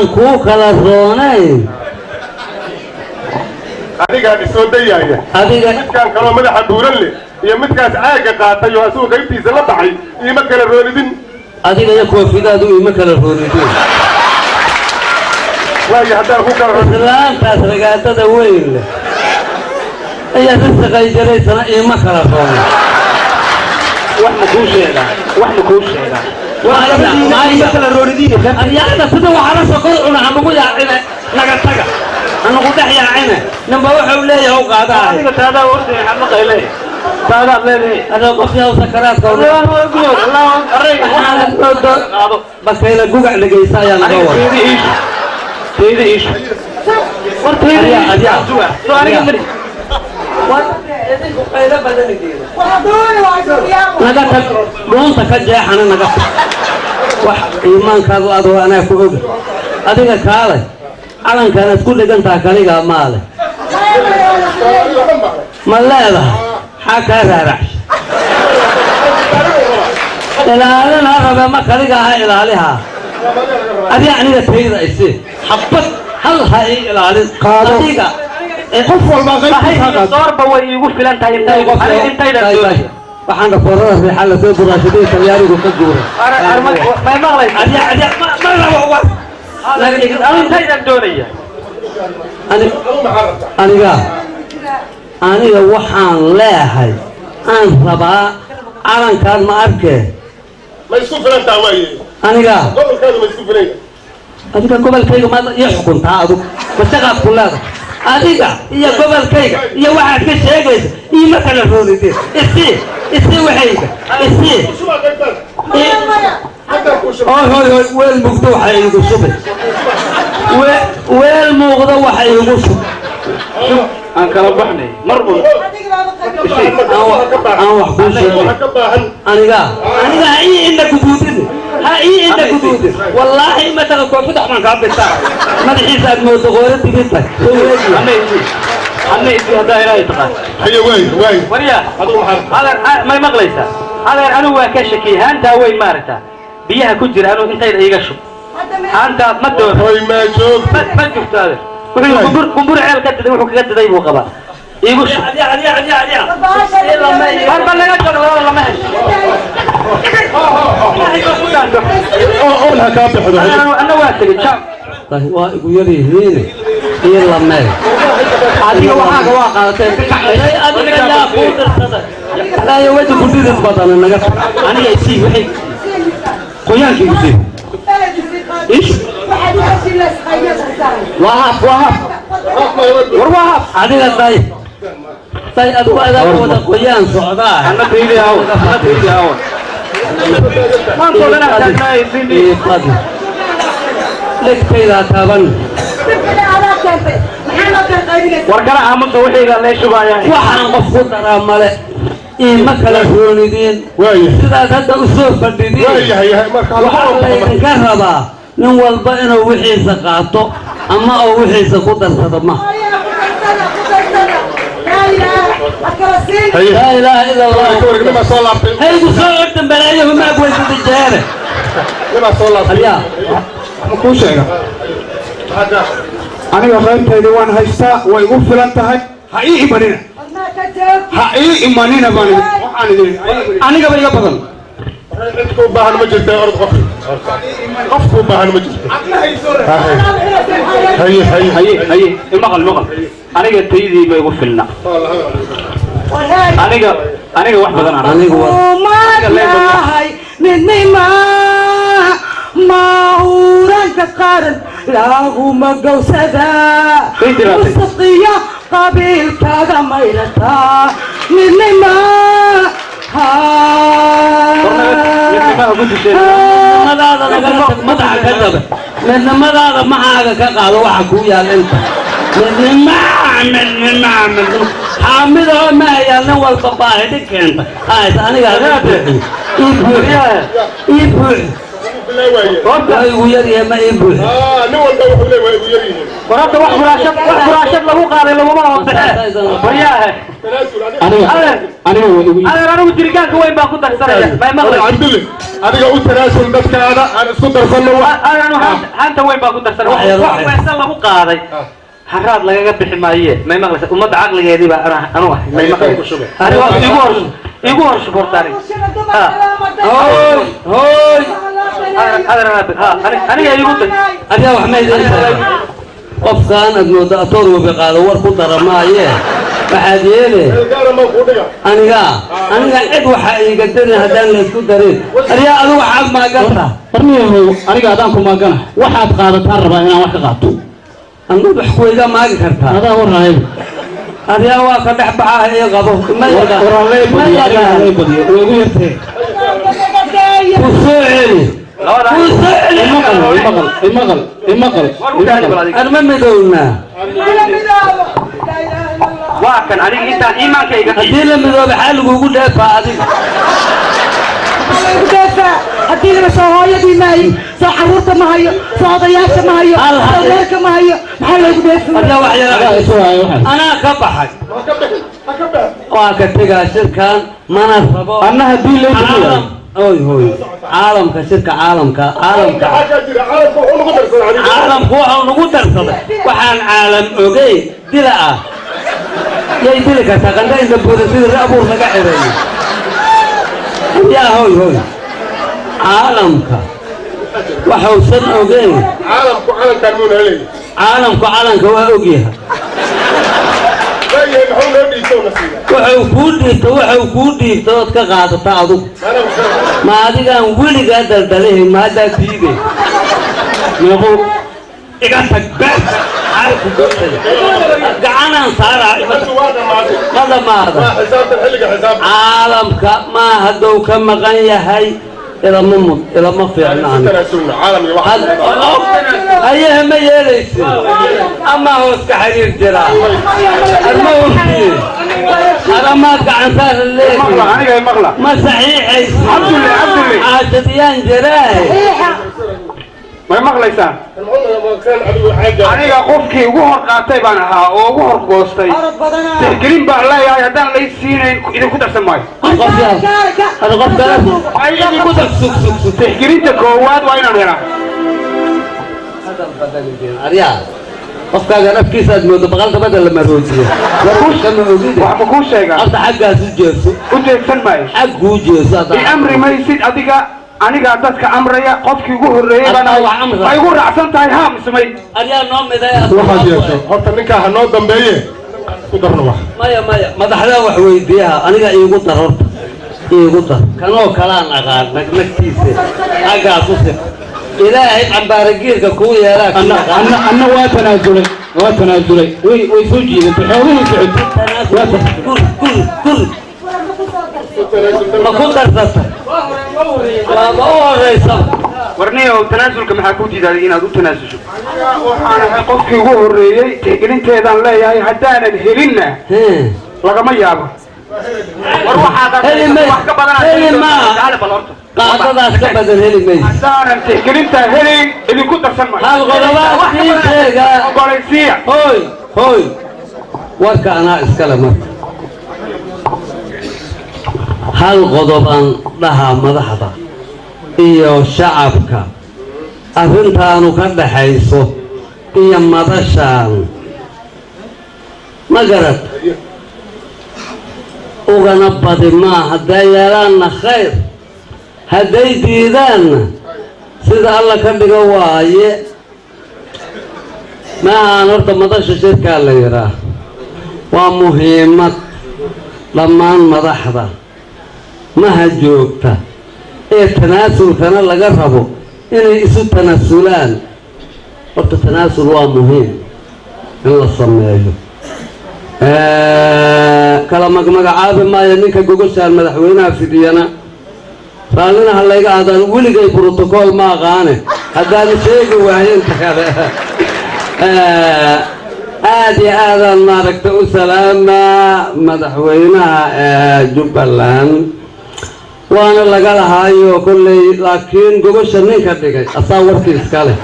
aan kuu kala roonayn adiga soo dayaya adiga midkaan kaloo madaxa buuran leh iyo midkaas caaga qaatay oo asuu qaybtiisa la baxay ima kala roonidin adiga iyo koofidaadu ima kala roonidin waayo haddaan ku kala roon islaantaas ragaadada weyn leh ayaa risaqay jaraysana ima kala roona wax ma kuu sheegaa ما كلا روردين يا هذا صدق وعلى سكر أنا عم بقول يا عنا نقطعك أنا قلت يا عنا نبغى وحول لي هو قاعد هذا ورد حنا قيله هذا ليه أنا قلت يا سكرات قول بس هنا جوجع لقيسا يا نجوا تيجي إيش ورد يا يا سؤالي كمري نقطع لون تكجى حنا نقطع wax iimaankaadu adoo anaa ku og adiga kaalay calankan isku dhigantaa kaliga maale ma leedahay xaa kaa raarax ilaalina raba ma kaliga aha ilaaliha adiga aniga tayda isi xabad hal ha ii ilaalin adiga qof walba qayb doorba way igu filan tahay intayda waxaan qorada riixal la soo buraashadey talyaanigu ka guuray ma maqlay ma rabo wax intayda doonaya aniga waxaan leeyahay aan rabaa calankaan ma arkee ma isku filantaa waaye aniga gobolkaadu ma isku filan adiga gobolkayga ma iyo xukuntaa adug ma shaqaad ku leedahay adiga iyo gobolkayga iyo waxaad ka sheegaysa ima kala roonideen isi waxayga isi هاي وين مقطوع حيقول صبي وين مقطوع وحيقول صبي أنك ربحني مربوط أنا وحكون شيء أنا قا هاي إنك جدودي هاي إنك جدودي والله ما تقول فتح من قبل الساعة ما تحس أن موضوعه تبيتك أنا إذا هذا لا يتقال هي وين وريا هذا ما مغليسه هذا أنا وكشكي أنت وين مارته بيها كجر أنا أنت يجشوا أنت ما تدور هاي ما شوف ما شفت هذا كبر عيال كده يروحوا كده ده يبغوا قبا يجشوا عليا ما لا يجوا والله ما أولها كابح أنا واثق شاف طيب ويري هنا يلا ما هذه وحاجة واقعة لا يوجد كل ذي البطن أنا يسيب وحي قيان كي يسيب إيش وهاب وهاب هذه الطيب طيب أدوى هذا قيان صعداء أنا تريد أول ما نقول أنا أحتاج يسيني لك كذا تابن warkana aamada wixiga leesho baayay waxaan qof ku daraamale ma kala roonidin sidaas hadda u soo fadhidin waxaan ka rabaa nin walba inuu wixiisa qaato ama uu wixiisa ku darsado ma لا إله إلا الله هاي بصور قدام بلايه ما أقول في الجهرة لما صلى اليا كل شيء أنا قلت ديوان هيستا ويقفل أنت هاي حقيقي إيماننا بني أنا قبل يقبل أنتوا باهن مجلس أرض قفوا باهن مجلس هي المغل أنا قلت يدي ما يقفلنا أنا واحد بدنا ما أورانك قارن لاهما قوسدا مستقيا قبيل كذا ميرتا من ما ماذا معك كقال وحكويا أنت من ما حامله ما هي نوال باباه ديك أنت هاي أنا قاعد يبوح way ugu yar yahay ma ii buuxin nin walba wuxuu leeyahay way ugu yar yihiin warada wax furaashad lagu qaaday laguma hoosee wariyaahe anigu jirgaanka weyn baa ku darsanaya may maqlay cabdulle adiga u tanaasul dadkaada aan isku darsano hanta weyn baa ku darsanaya wax weyn lagu qaaday haraad lagaga bixi maaye may maqlaysa ummadda caqligeedii baa anu ah may maqlaysa igu hor shukurtaari hooy aniga igu day adiga wax ma idin qofkaan aad moodo atoor wabi qaado war ku dara maaye waxaad yeele aniga cid waxa iiga darin haddaan laysku darin adiga adigu waxaad maaganta barniyahow aniga adaan ku maagana waxaad qaadataan rabaa inaan wax ka qaato anad wax kuwayga maagi kartaa adaa waraayo adiga waa ka dhex baxaa ii qabo ugu yartee ku soo celi arma midowna waa kan aniga intaan iimaankayga haddii la midooba xaa lagugu dheefaa adiga haddii laga soo hooyadii maayo soo caruurta ma hayo soo odayaasha ma hayo soo deerka ma hayo maxaa loogu dheefay anaa ka baxay waa ka tegaa shirkan mana rabo anna haddii la هوي عالم كشركة عالم هو نقدر صدق وحن عالم أوكي دلا يدلك سكندا إذا بودسي رأبور مقعد يا هوي عالم كا وحوسن أوكي عالم كرمون عليه عالم كهو أوكيها wuxuu kuu dhiibta ood ka qaadata adug ma adigaan weligaa daldalahay maadaa diide meequu iga tag bees xaalku gootay gacanaan saaraa ma dhamaada caalamka maa hadduu ka maqan yahay ilama fiicnaan ayaha ma yeelaysi ama hoos ka xiriir jiraa arma ogtiin aramaad gacantaar leedahay ma saxiixaysi caashadiyaan jiraahe may maqlaysaan aniga qofkii ugu hor qaatay baan ahaa oo ugu hor goostay tixgelin baan leeyahay haddaan lay siinayn idinku darsan maayo tixgelinta koowaad waa inaan helaa qofkaaga nafkiisaad moodo baqalka badal la maroojiyo kama ogide wax ma kuu sheegaa horta xaggaas u jeeso u jeegsan maayo xagguu jeeso amri maysid aniga dadka amraya qofkii ugu horeeyay baan igu raacsan tahay haa mismay ariyaa noo miday waxaad yeesho horta ninkaa ha noo dambeeye ku darno wax maya madaxdaa wax weydiiyaha aniga iigu dar horta iigu dar kanoo kalaan aqaan nagtiisa xaggaas u sir ilaahay cambaaragiirka kuu yeelaa anna waa tanaasulay way soo jiidatay xoogihii socotay ma ku darsata waaba u horeysa warniyow tanaasulka maxaa ku diidaaday inaad u tanaasusho waxaan ahay qofkii ugu horeeyey tixgelinteedaan leeyahay haddaanan helinna lagama yaabo war wax ka qaadadaas ka badan heli mayso haddaanan tixgelintaa helin idinku darsan maayo hal qodobaad sii sheega ogolaysiiya hooy warka anaa iskale marka hal qodobaan dhahaa madaxda iyo shacabka arrintaanu ka dhaxayso iyo madashaan ma garad ugana badi maa hadday yeelaanna khayr hadday diidaanna sida alla ka dhigo waaye maahaan horta madasha shirkaa la yidhaah waa muhiimad dhammaan madaxda maha joogta ee tanaasulkana laga rabo inay isu tanaasulaan horta tanaasul waa muhiim in la sameeyo kala magmagacaabi maayo ninka gogoshaan madaxweynaha fidiyana raallina ha layga aadaan weligay brotocool ma aqaane haddaanu sheegi waayo inta kale aad iyo aadaan maaragta u salaamaa madaxweynaha jubbaland وانا لقى هايو كل لكن قبش النين كدقي أصور كيس كله